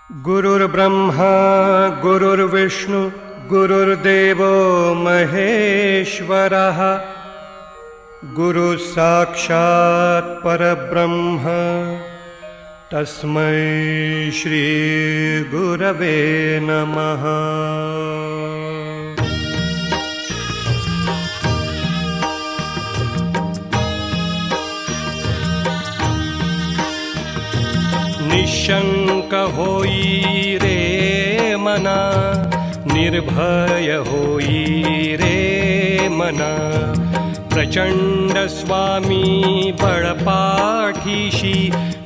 गुरुर्ब्रह्मा गुरुर्विष्णु गुरुर्देवो महेश्वरः गुरुः साक्षात् परब्रह्म तस्मै श्री गुरवे नमः। निशंक होई रे मना, निर्भय होई रे मना, प्रचंड स्वामी बळपाठीशी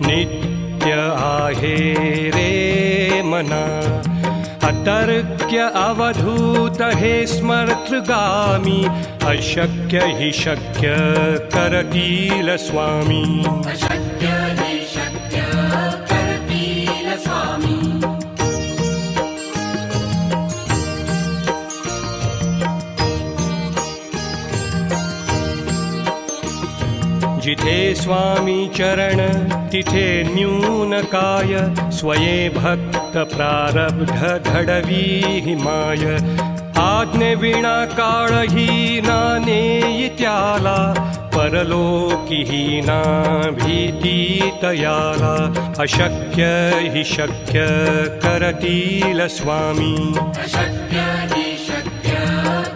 नित्य आहे रे मना। अतर्क्य अवधूत हे स्मर्तगामी, अशक्य हि शक्य करतील स्वामी। अशक्य हि शक्य करतील स्वामी। जिथे स्वामी चरण तिथे न्यून काय, स्वये भक्त प्रारब्ध घडवी हिमाय। आज्ञे विना काळही नानेई त्याला, परलोकीही ना भीती तयाला। अशक्य हि शक्य करतील स्वामी। अशक्य हि शक्य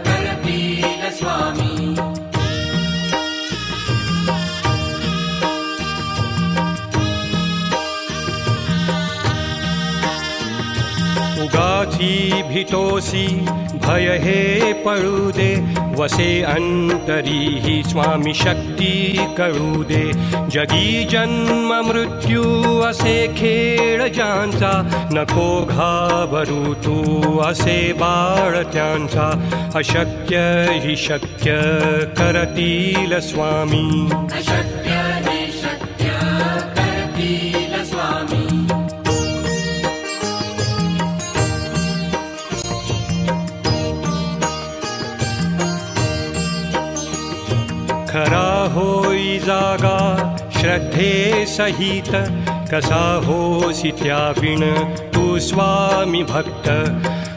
करतील स्वामी। उगाची भीतोसी भय हे पळू दे, वसे अंतरी ही स्वामी शक्ती कळू दे। जगी जन्म मृत्यू असे खेळ ज्यांचा, नको घाबरू तू असे बाळ त्यांचा। अशक्य हि शक्य करतील स्वामी। अशक्य हि शक्य करतील स्वामी। खरा होई जागा श्रद्धे सहित, कसा होसी त्याविण तू स्वामी भक्त।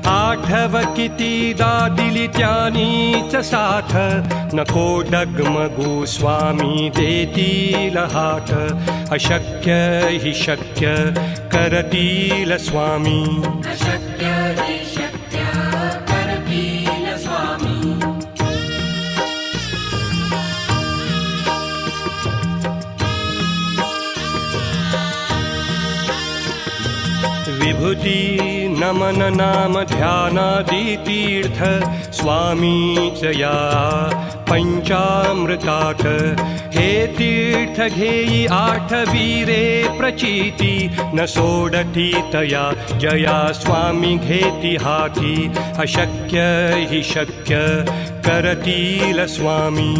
आठव कितीदा दिली त्यानीच साथ, नको डगमगू स्वामी देतील हात। अशक्य हि शक्य करतील स्वामी। अशक्य हि शक्य करतील स्वामी। विभूती नमन नाम ध्यानादि तीर्थ, स्वामीच या पंचामृतात। हे तीर्थ घेई आठवीरे प्रचिती, न सोडती तया जया स्वामी घेती हाती। अशक्य हि शक्य करतील स्वामी।